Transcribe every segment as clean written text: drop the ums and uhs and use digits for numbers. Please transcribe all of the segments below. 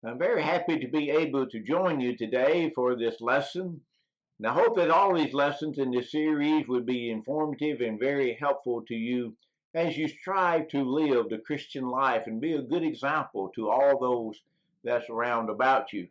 I'm very happy to be able to join you today for this lesson. And I hope that all these lessons in this series would be informative and very helpful to you as you strive to live the Christian life and be a good example to all those that's around about you.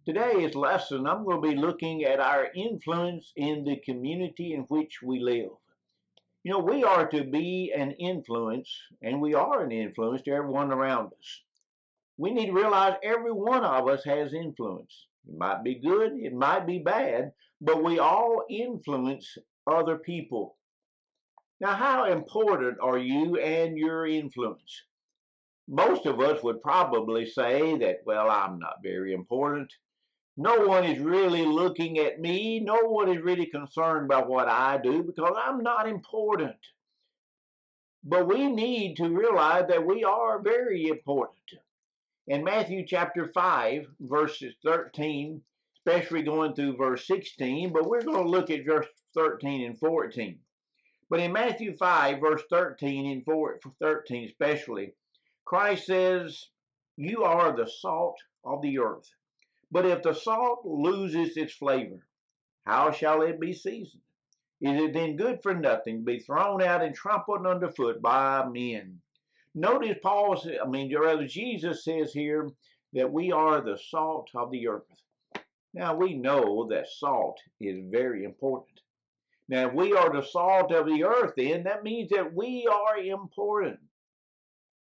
Today's lesson, I'm going to be looking at our influence in the community in which we live. You know, we are to be an influence, and we are an influence to everyone around us. We need to realize every one of us has influence. It might be good, it might be bad, but we all influence other people. Now, how important are you and your influence? Most of us would probably say that, well, I'm not very important. No one is really looking at me. No one is really concerned about what I do because I'm not important. But we need to realize that we are very important. In Matthew chapter 5, verses 13, especially going through verse 16, but we're going to look at verse 13 and 14. But in Matthew 5, verse 13 and 13 especially, Christ says, "You are the salt of the earth. But if the salt loses its flavor, how shall it be seasoned? Is it then good for nothing to be thrown out and trampled underfoot by men?" Notice Jesus says here that we are the salt of the earth. Now we know that salt is very important. Now if we are the salt of the earth, then that means that we are important.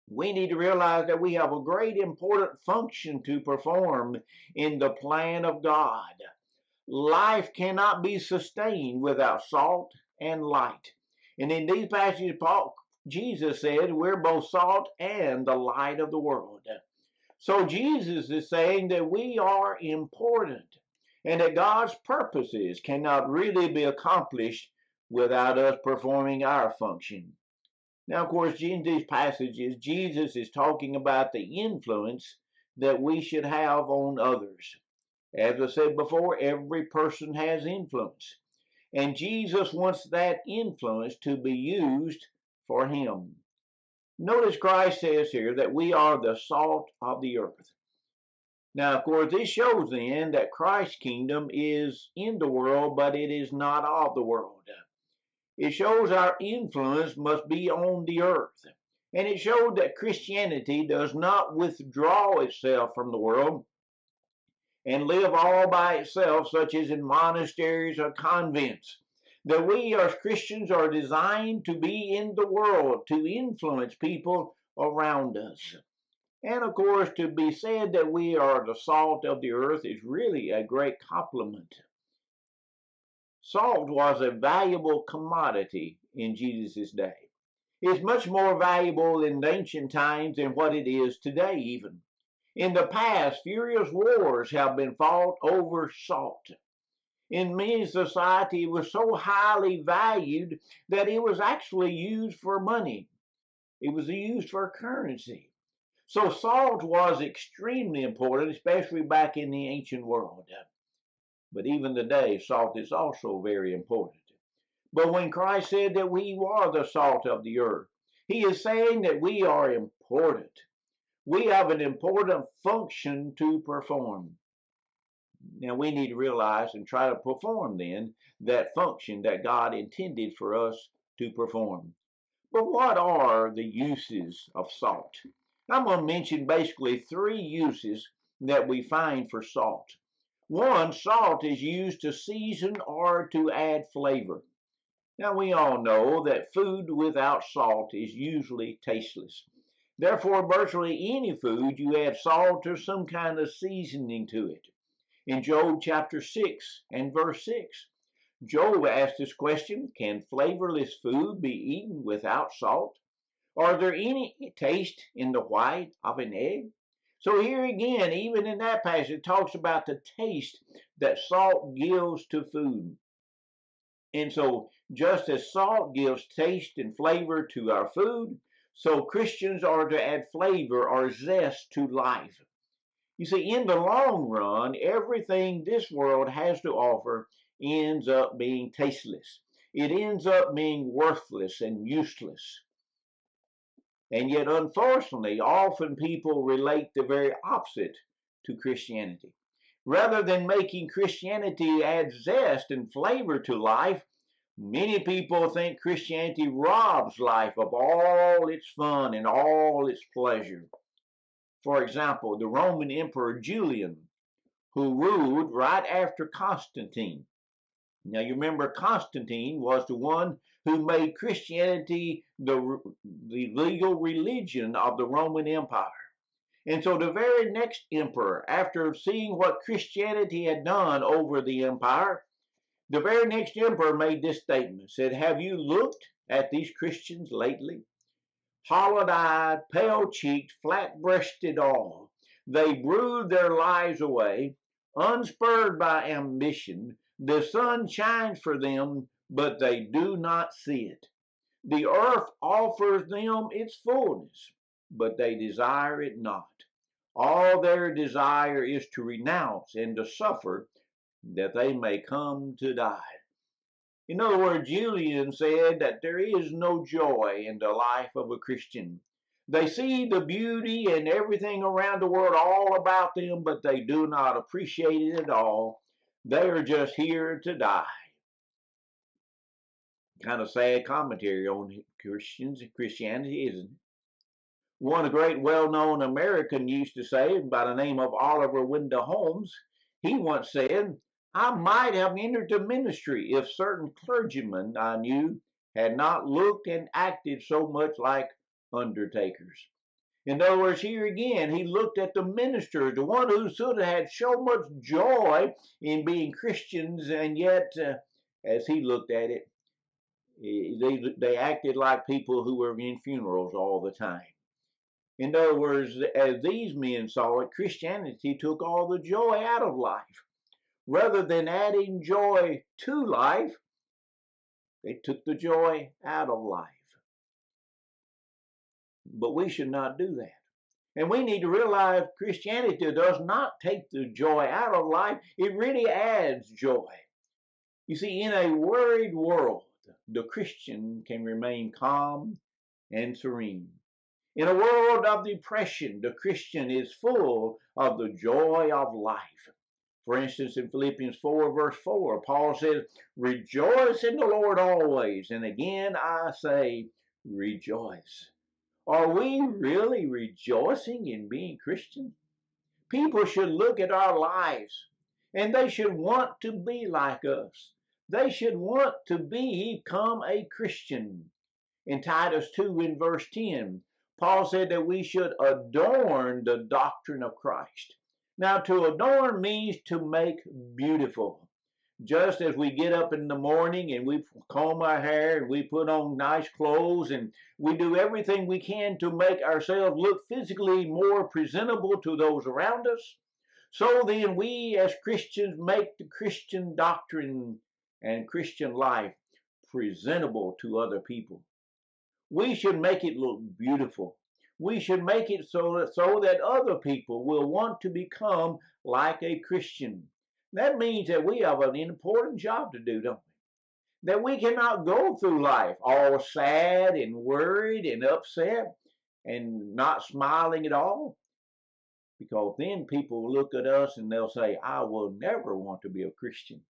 We need to realize that we have a great important function to perform in the plan of God. Life cannot be sustained without salt and light. And in these passages, Jesus said we're both salt and the light of the world. So Jesus is saying that we are important and that God's purposes cannot really be accomplished without us performing our function. Now, of course, in these passages, Jesus is talking about the influence that we should have on others. As I said before, every person has influence. And Jesus wants that influence to be used for him. Notice Christ says here that we are the salt of the earth. Now, of course, this shows then that Christ's kingdom is in the world, but it is not of the world. It shows our influence must be on the earth. And it shows that Christianity does not withdraw itself from the world and live all by itself, such as in monasteries or convents. That we as Christians are designed to be in the world, to influence people around us. And of course, to be said that we are the salt of the earth is really a great compliment. Salt was a valuable commodity in Jesus' day. It's much more valuable in ancient times than what it is today, even. In the past, furious wars have been fought over salt. In many societies, it was so highly valued that it was actually used for money. It was used for currency. So salt was extremely important, especially back in the ancient world. But even today, salt is also very important. But when Christ said that we are the salt of the earth, he is saying that we are important. We have an important function to perform. Now we need to realize and try to perform then that function that God intended for us to perform. But what are the uses of salt? I'm going to mention basically three uses that we find for salt. One, salt is used to season or to add flavor. Now we all know that food without salt is usually tasteless. Therefore, virtually any food, you add salt or some kind of seasoning to it. In Job chapter 6 and verse 6, Job asked this question, can flavorless food be eaten without salt? Are there any taste in the white of an egg? So here again, even in that passage, it talks about the taste that salt gives to food. And so just as salt gives taste and flavor to our food, so Christians are to add flavor or zest to life. You see, in the long run, everything this world has to offer ends up being tasteless. It ends up being worthless and useless. And yet, unfortunately, often people relate the very opposite to Christianity. Rather than making Christianity add zest and flavor to life, many people think Christianity robs life of all its fun and all its pleasure. For example, the Roman Emperor Julian, who ruled right after Constantine. Now, you remember Constantine was the one who made Christianity the legal religion of the Roman Empire. And so the very next emperor, after seeing what Christianity had done over the empire, the very next emperor made this statement, said, "Have you looked at these Christians lately? Hollow-eyed, pale-cheeked, flat-breasted all. They brood their lives away, unspurred by ambition. The sun shines for them, but they do not see it. The earth offers them its fullness, but they desire it not. All their desire is to renounce and to suffer, that they may come to die." In other words, Julian said that there is no joy in the life of a Christian. They see the beauty and everything around the world all about them, but they do not appreciate it at all. They are just here to die. Kind of sad commentary on Christianity, isn't it? One great well-known American used to say, by the name of Oliver Wendell Holmes, he once said, "I might have entered the ministry if certain clergymen I knew had not looked and acted so much like undertakers." In other words, here again, he looked at the ministers, the one who sort of had so much joy in being Christians, and yet, as he looked at it, they acted like people who were in funerals all the time. In other words, as these men saw it, Christianity took all the joy out of life. Rather than adding joy to life, they took the joy out of life. But we should not do that. And we need to realize Christianity does not take the joy out of life. It really adds joy. You see, in a worried world, the Christian can remain calm and serene. In a world of depression, the Christian is full of the joy of life. For instance, in Philippians 4, verse 4, Paul says, "Rejoice in the Lord always. And again I say, rejoice." Are we really rejoicing in being Christians? People should look at our lives and they should want to be like us. They should want to become a Christian. In Titus 2 in verse 10, Paul said that we should adorn the doctrine of Christ. Now, to adorn means to make beautiful. Just as we get up in the morning and we comb our hair and we put on nice clothes and we do everything we can to make ourselves look physically more presentable to those around us, so then we as Christians make the Christian doctrine and Christian life presentable to other people. We should make it look beautiful. We should make it so that other people will want to become like a Christian. That means that we have an important job to do, don't we? That we cannot go through life all sad and worried and upset and not smiling at all. Because then people will look at us and they'll say, "I will never want to be a Christian."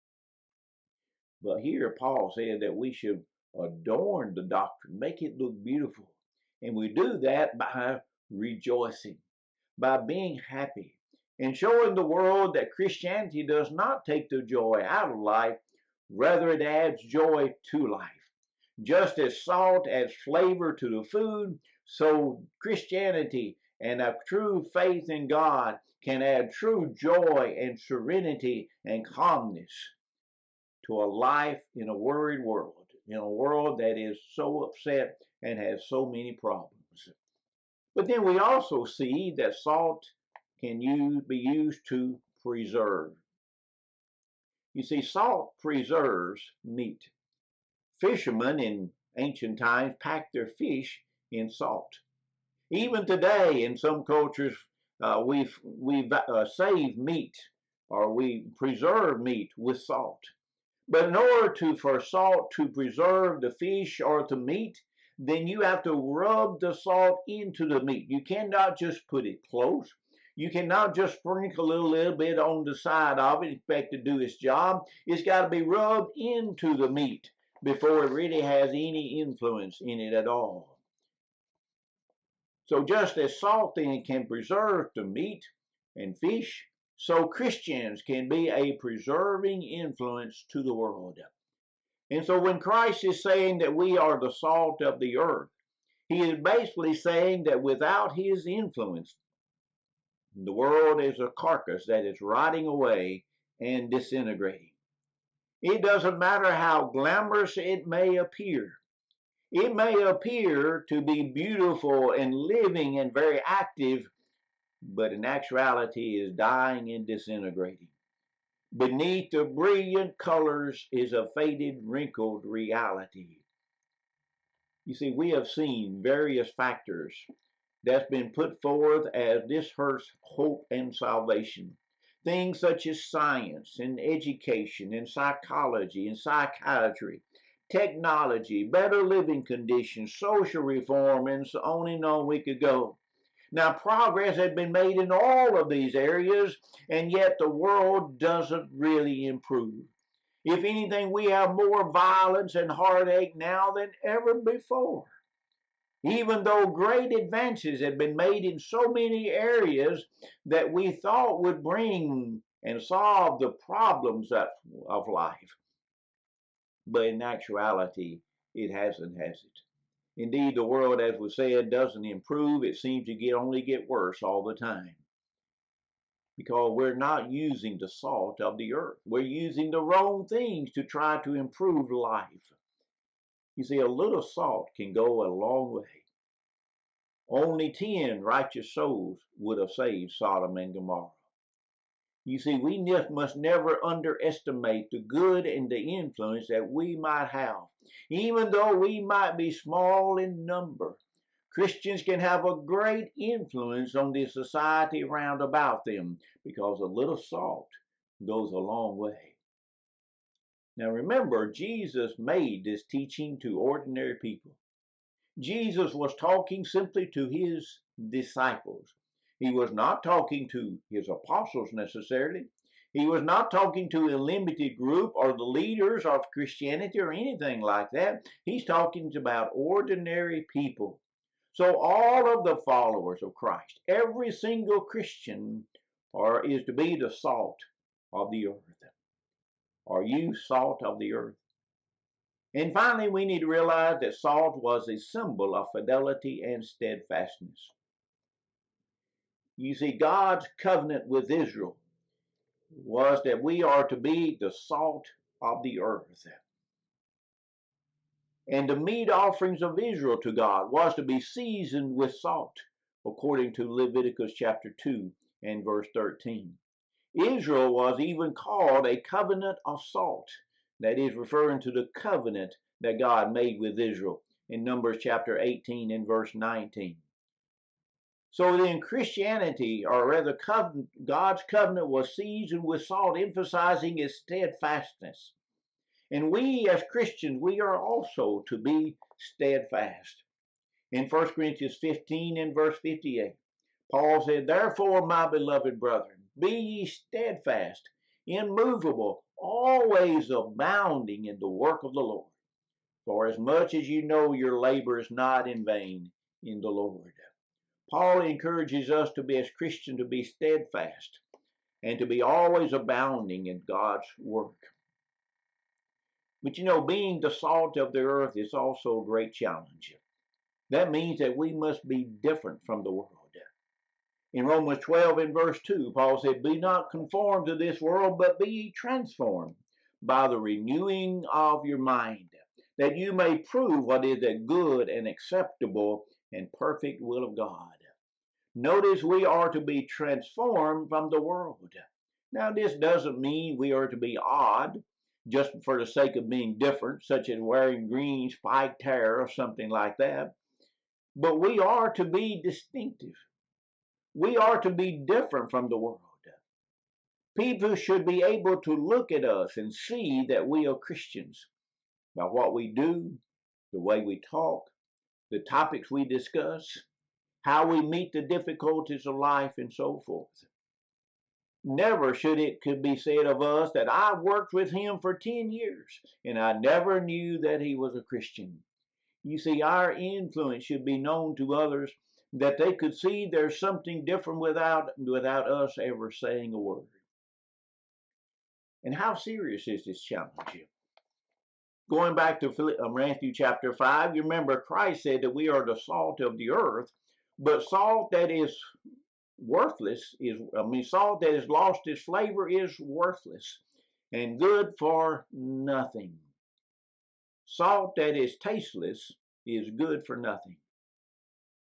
But here Paul said that we should adorn the doctrine, make it look beautiful. And we do that by rejoicing, by being happy, and showing the world that Christianity does not take the joy out of life, rather it adds joy to life. Just as salt adds flavor to the food, so Christianity and a true faith in God can add true joy and serenity and calmness to a life in a worried world, in a world that is so upset and has so many problems. But then we also see that salt can be used to preserve. You see, salt preserves meat. Fishermen in ancient times packed their fish in salt. Even today, in some cultures, we've saved meat or we preserve meat with salt. But in order for salt to preserve the fish or the meat, then you have to rub the salt into the meat. You cannot just put it close. You cannot just sprinkle a little bit on the side of it and expect to do its job. It's got to be rubbed into the meat before it really has any influence in it at all. So just as salt then can preserve the meat and fish, so Christians can be a preserving influence to the world. And so when Christ is saying that we are the salt of the earth, he is basically saying that without his influence, the world is a carcass that is rotting away and disintegrating. It doesn't matter how glamorous it may appear. It may appear to be beautiful and living and very active, but in actuality is dying and disintegrating. Beneath the brilliant colors is a faded, wrinkled reality. You see, we have seen various factors that's been put forth as this hurts hope and salvation. Things such as science and education and psychology and psychiatry, technology, better living conditions, social reform, and so on and on we could go. Now, progress has been made in all of these areas, and yet the world doesn't really improve. If anything, we have more violence and heartache now than ever before. Even though great advances have been made in so many areas that we thought would bring and solve the problems of life. But in actuality, it hasn't, has it? Indeed, the world, as we said, doesn't improve. It seems to only get worse all the time. Because we're not using the salt of the earth. We're using the wrong things to try to improve life. You see, a little salt can go a long way. Only 10 righteous souls would have saved Sodom and Gomorrah. You see, we must never underestimate the good and the influence that we might have. Even though we might be small in number, Christians can have a great influence on the society round about them because a little salt goes a long way. Now remember, Jesus made this teaching to ordinary people. Jesus was talking simply to his disciples. He was not talking to his apostles necessarily. He was not talking to a limited group or the leaders of Christianity or anything like that. He's talking about ordinary people. So all of the followers of Christ, every single Christian, is to be the salt of the earth. Are you salt of the earth? And finally, we need to realize that salt was a symbol of fidelity and steadfastness. You see, God's covenant with Israel was that we are to be the salt of the earth. And the meat offerings of Israel to God was to be seasoned with salt, according to Leviticus chapter 2 and verse 13. Israel was even called a covenant of salt. That is referring to the covenant that God made with Israel in Numbers chapter 18 and verse 19. So then Christianity, or rather God's covenant, was seasoned with salt, emphasizing its steadfastness. And we as Christians, we are also to be steadfast. In 1 Corinthians 15 and verse 58, Paul said, "Therefore, my beloved brethren, be ye steadfast, immovable, always abounding in the work of the Lord. For as much as you know your labor is not in vain in the Lord." Paul encourages us to be, as Christians, to be steadfast and to be always abounding in God's work. But you know, being the salt of the earth is also a great challenge. That means that we must be different from the world. In Romans 12 and verse 2, Paul said, "Be not conformed to this world, but be ye transformed by the renewing of your mind, that you may prove what is that good and acceptable and perfect will of God." Notice we are to be transformed from the world. Now, this doesn't mean we are to be odd just for the sake of being different, such as wearing green spiked hair or something like that. But we are to be distinctive. We are to be different from the world. People should be able to look at us and see that we are Christians by what we do, the way we talk, the topics we discuss, how we meet the difficulties of life, and so forth. Never should it could be said of us that I worked with him for 10 years and I never knew that he was a Christian. You see, our influence should be known to others that they could see there's something different without us ever saying a word. And how serious is this challenge? Going back to Matthew chapter 5, you remember Christ said that we are the salt of the earth, but salt that is worthless salt that has lost its flavor is worthless and good for nothing. Salt that is tasteless is good for nothing.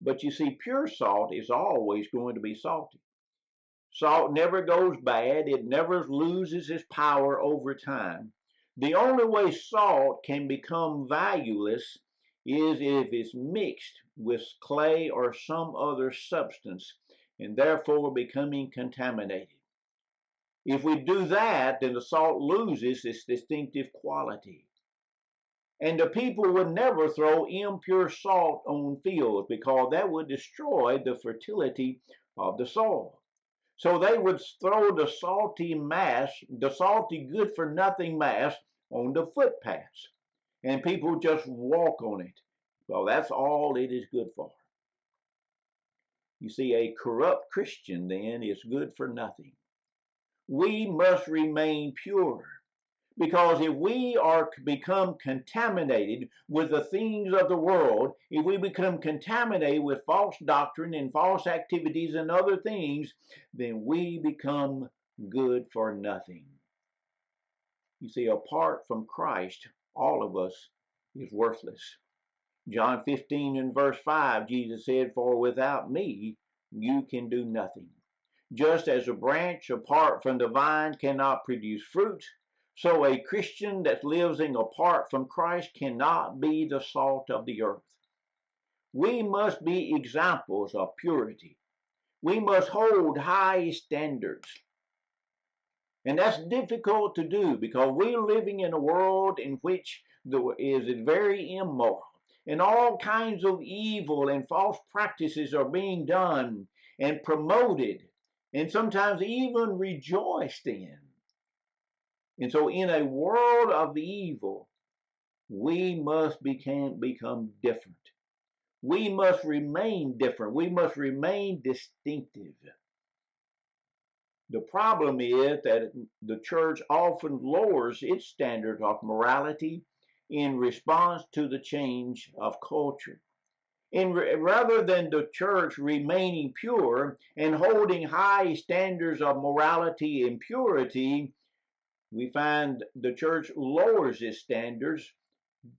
But you see, pure salt is always going to be salty. Salt never goes bad. It never loses its power over time. The only way salt can become valueless is if it's mixed with clay or some other substance and therefore becoming contaminated. If we do that, then the salt loses its distinctive quality. And the people would never throw impure salt on fields because that would destroy the fertility of the soil. So they would throw the salty mass, the salty good for nothing mass on the footpaths. And people just walk on it. Well, that's all it is good for. You see, a corrupt Christian then is good for nothing. We must remain pure, because if we are become contaminated with the things of the world, if we become contaminated with false doctrine and false activities and other things, then we become good for nothing. You see, apart from Christ, all of us is worthless. John 15 and verse 5, Jesus said, "For without me, you can do nothing. Just as a branch apart from the vine cannot produce fruit, so a Christian that lives apart from Christ cannot be the salt of the earth." We must be examples of purity. We must hold high standards. And that's difficult to do because we're living in a world in which is very immoral. And all kinds of evil and false practices are being done and promoted and sometimes even rejoiced in. And so in a world of evil, we must become different. We must remain different. We must remain distinctive. The problem is that the church often lowers its standard of morality in response to the change of culture. And rather than the church remaining pure and holding high standards of morality and purity, we find the church lowers its standards,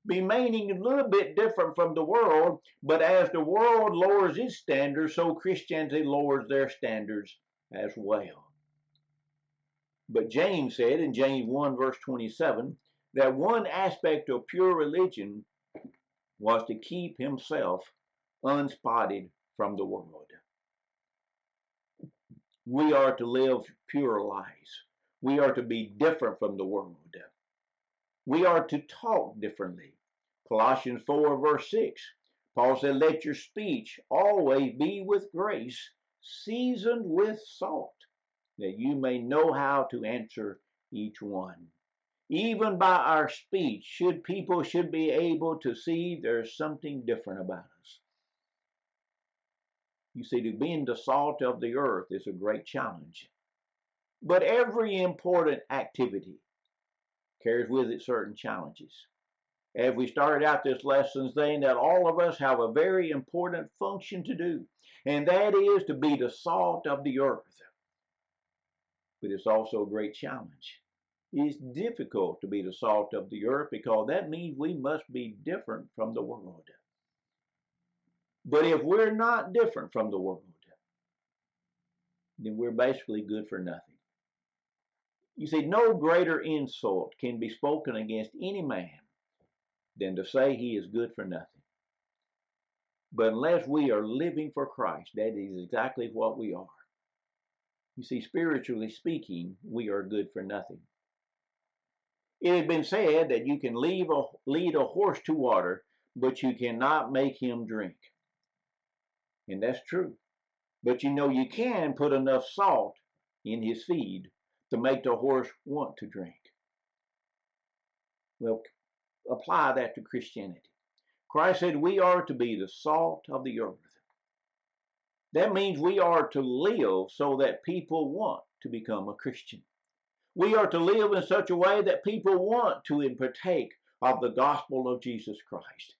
remaining a little bit different from the world, but as the world lowers its standards, so Christianity lowers their standards as well. But James said in James 1 verse 27 that one aspect of pure religion was to keep himself unspotted from the world. We are to live pure lives. We are to be different from the world. We are to talk differently. Colossians 4 verse 6, Paul said, "Let your speech always be with grace, seasoned with salt, that you may know how to answer each one." Even by our speech, people should be able to see there's something different about us. You see, to being the salt of the earth is a great challenge. But every important activity carries with it certain challenges. As we started out this lesson saying that all of us have a very important function to do, and that is to be the salt of the earth. But it's also a great challenge. It's difficult to be the salt of the earth because that means we must be different from the world. But if we're not different from the world, then we're basically good for nothing. You see, no greater insult can be spoken against any man than to say he is good for nothing. But unless we are living for Christ, that is exactly what we are. You see, spiritually speaking, we are good for nothing. It has been said that you can lead a horse to water, but you cannot make him drink. And that's true. But you know, you can put enough salt in his feed to make the horse want to drink. Well, apply that to Christianity. Christ said we are to be the salt of the earth. That means we are to live so that people want to become a Christian. We are to live in such a way that people want to partake of the gospel of Jesus Christ.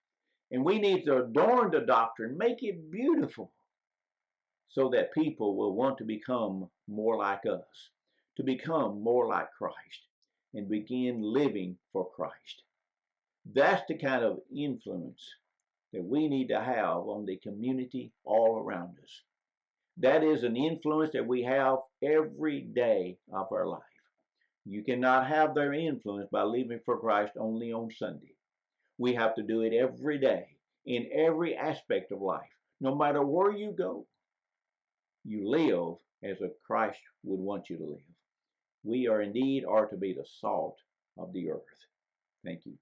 And we need to adorn the doctrine, make it beautiful, so that people will want to become more like us, to become more like Christ, and begin living for Christ. That's the kind of influence that we need to have on the community all around us. That is an influence that we have every day of our life. You cannot have their influence by living for Christ only on Sunday. We have to do it every day, in every aspect of life. No matter where you go, you live as a Christ would want you to live. We are indeed to be the salt of the earth. Thank you.